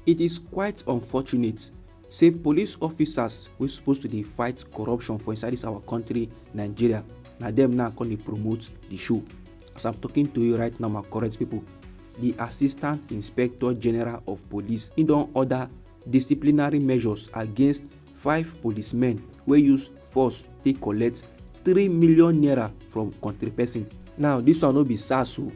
It is quite unfortunate say police officers wey suppose to dey fight corruption for inside dis our country Nigeria, na dem now come dey promote the show. As I'm talking to you right now, my correct people, the Assistant Inspector General of Police don order disciplinary measures against 5 policemen wey use force take collect 3 million naira from country person. Now dis one no be SARS o.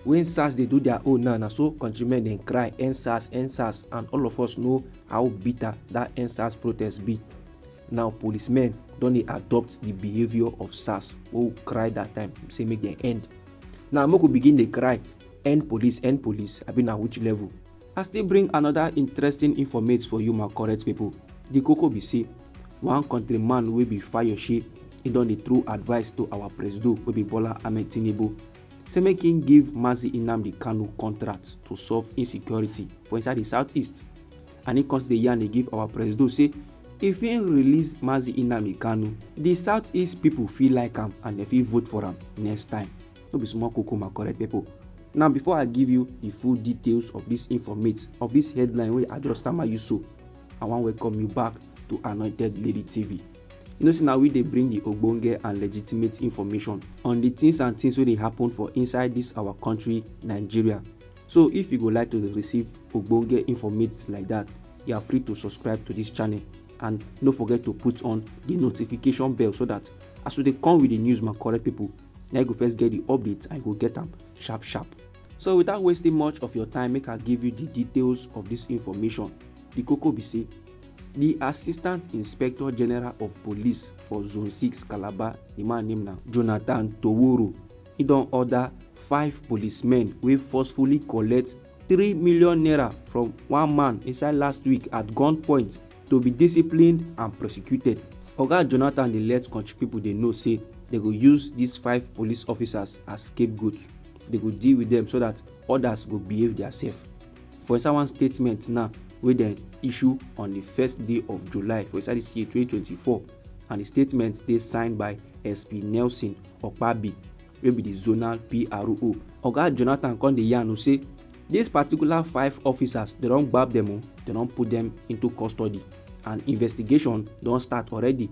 When SARS dey do their own now, na so countrymen dey cry EndSARS, EndSARS, and all of us know how bitter that EndSARS protest be. Now policemen don dey adopt the behaviour of SARS wey we cry that time say make dem end. Now make we begin dey cry end police, abi na which level? I still bring another interesting informate for you, my correct people. The koko be say one countryman wey be Fayose, he don dey throw advice to our president wey be Bola Ahmed Tinubu, say make him give Mazi Nnamdi Kanu contract to solve insecurity for inside the southeast. And he comes dey yarn dey give our president say if he release Mazi Nnamdi Kanu, the southeast people feel like am and they fit vote for am next time. No be small koko, my correct people. Now before I give you the full details of this informate, of this headline wey I just tama you so, I wan welcome you back to Anointed Lady TV. You know say na we dey bring the ogbonge and legitimate information on the things and things wey dey happen for inside this our country Nigeria. So if you go like to receive ogbonge informate like that, you are free to subscribe to this channel, and no forget to put on the notification bell so that as we dey come with the news, my correct people, na you go first get the updates and you go get am sharp sharp. So without wasting much of your time, make I give you the details of this information. The koko be say the Assistant Inspector General of Police for Zone 6 Calabar, the man named na Jonathan Toworo, he don order 5 policemen wey forcefully collect 3 million naira from one man inside last week at gunpoint to be disciplined and prosecuted. Oga Jonathan dey let country people dey know say they go use these 5 police officers as scapegoats. They go deal with them so that others go behave themselves. For inside one statement now wey dem issue on the 1st day of July for inside this year 2024, and the statement dey signed by SP Nelson Okpabi wey be the zonal PRO. Oga Jonathan come dey yarn say this particular 5 officers, they don gbab them o, they don put them into custody, and investigation don start already.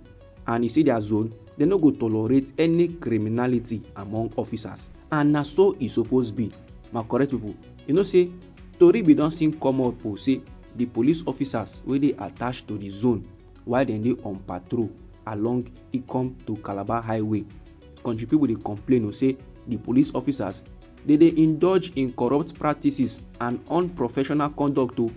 And you see their zone, they no go tolerate any criminality among officers, and na so e suppose be, my correct people. You know say tori be don still come up o say the police officers wey dey attached to the zone while dem dey on patrol along Ikom to Calabar highway, country people dey complain o say the police officers dey indulge in corrupt practices and unprofessional conduct o.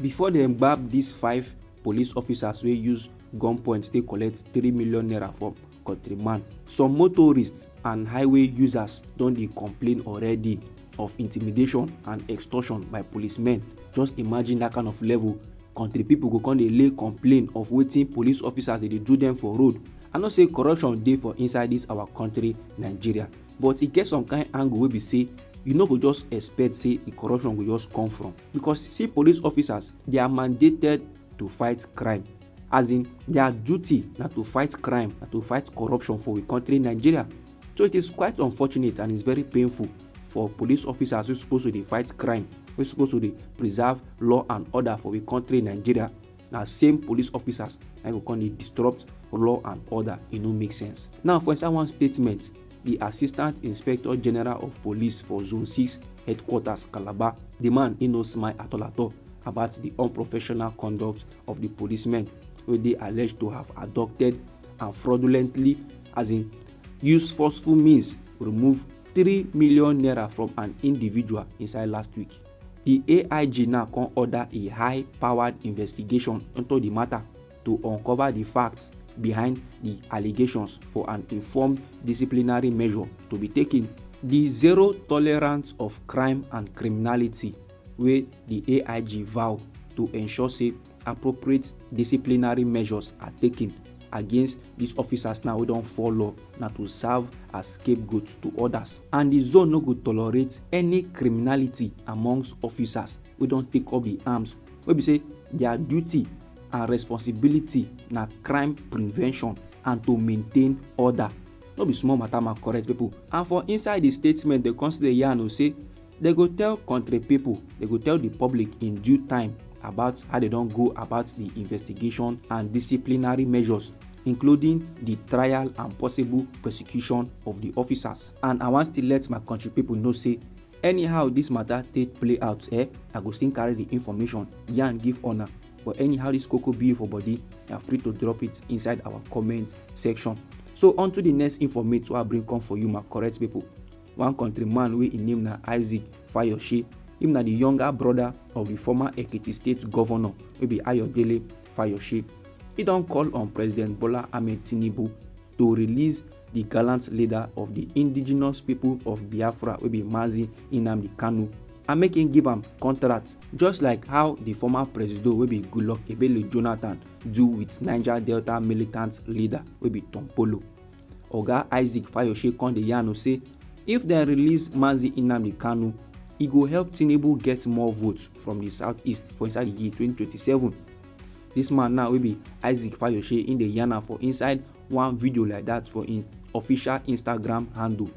Before dem gbab these 5 police officers wey use gunpoint take collect 3 million naira from countryman, some motorists and highway users don dey complain already of intimidation and extortion by policemen. Just imagine that kind of level. Country people go come dey lay complain of wetin police officers dey do them for road. I know say corruption dey for inside this our country Nigeria, but e get some kind angle wey be say you no go just expect say the corruption go just come from, because see police officers, they are mandated to fight crime. As in, their duty na to fight crime, na to fight corruption for the country Nigeria. So it is quite unfortunate and it's very painful for police officers wey supposed to dey fight crime, wey supposed to dey preserve law and order for the country Nigeria. Na same police officers na go come dey disrupt law and order. E no make sense. Now for inside one statement, the Assistant Inspector General of Police for Zone 6 Headquarters Calabar, the man no smile at all about the unprofessional conduct of the policemen wey they alleged to have abducted and fraudulently, as in use forceful means, remove 3 million naira from an individual inside last week. The AIG now can order a high-powered investigation into the matter to uncover the facts behind the allegations for an informed disciplinary measure to be taken. The zero tolerance of crime and criminality wey the AIG vow to ensure say appropriate disciplinary measures are taken against these officers now wey don fall law, na to serve as scapegoats to others. And the zone no go tolerate any criminality amongst officers wey don take up the arms, wey be say their duty and responsibility na crime prevention and to maintain order. No be small matter, my correct people. And for inside the statement, they consider yarn say they go tell country people, they go tell the public in due time about how they don go about the investigation and disciplinary measures, including the trial and possible prosecution of the officers. And I wan still let my country people know say anyhow this matter take play out, I go still carry the information yarn give una. But anyhow this koko be for body, you are free to drop it inside our comment section. So on to the next informate wey I bring come for you, my correct people. One countryman wey im name na H3AVY, him na the younger brother of the former Ekiti State Governor wey be Ayodele Fayose. He don call on President Bola Ahmed Tinubu to release the gallant leader of the indigenous people of Biafra wey be Mazi Nnamdi Kanu, and make him give am contract just like how the former president wey be Goodluck Jonathan do with Niger Delta militant leader wey be Tom Polo. Oga Isaac Fayose come dey yarn say if dem release Mazi Nnamdi Kanu, e go help Tinubu get more votes from the southeast for inside the year 2027. This man now wey be Isaac Fayose in the yarn for inside one video like that for im official Instagram handle.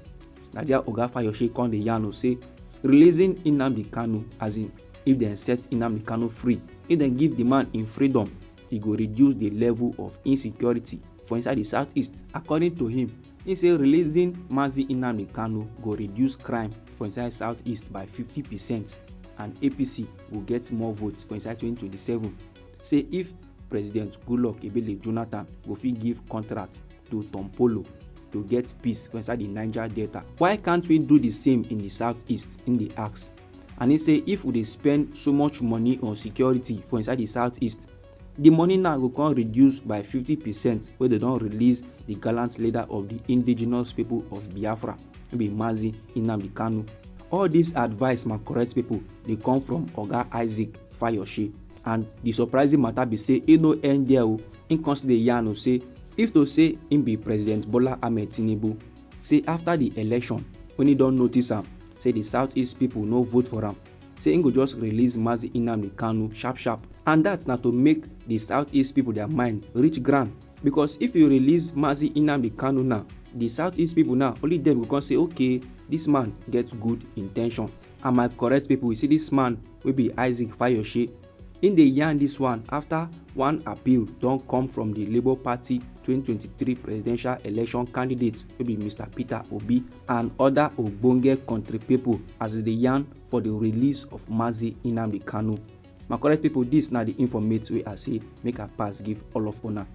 Na there Oga Fayose come dey yarn say releasing Nnamdi Kanu, as in if dem set Nnamdi Kanu free, if dem give the man im freedom, e go reduce the level of insecurity for inside the southeast. According to him, he say releasing Mazi Nnamdi Kanu go reduce crime for inside southeast by 50%, and APC will get more votes for inside 2027. Say if President Goodluck Jonathan go fit give contract to Tom Polo to get peace for inside the Niger Delta, why can't we do the same in the southeast? In the ask. And he say if we dey spend so much money on security for inside the southeast, the money now go come reduce by 50% wey they don release the gallant leader of the indigenous people of Biafra, be Mazi Nnamdi Kanu. All this advice, my correct people, dey come from Oga Isaac Fayose. And the surprising matter be say e no end there o. Im come still dey yarn say if to say im be President Bola Ahmed Tinubu, say after the election when he don notice am say the southeast people no vote for am, say im go just release Mazi Nnamdi Kanu sharp, and that na to make the southeast people their mind reach ground. Because if you release Mazi Nnamdi Kanu now, the southeast people now only them go come say okay, this man gets good intention. And my correct people, you see this man wey be Isaac Fayose, in the yarn this one after one appeal don come from the Labour Party 2023 presidential election candidate wey be Mr. Peter Obi and other ogbonge country people as they yarn for the release of Mazi Nnamdi Kanu. My correct people, this na the informate wey I say make I pass give all of una.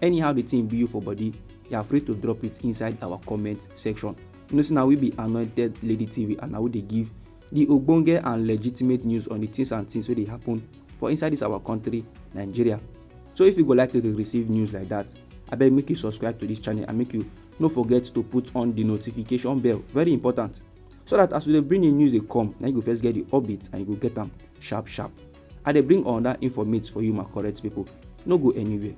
Anyhow the thing be you for body, you are free to drop it inside our comment section. You know say na we be Anointed Lady TV, and na we dey give the ogbonge and legitimate news on the things and things wey dey happen for inside this our country, Nigeria. So if you go like to receive news like that, abeg make you subscribe to this channel and make you no forget to put on the notification bell, very important, so that as we dey bring in news dey come, na you go first get the update and you go get am sharp. I dey bring another informate for you, my correct people. No go anywhere.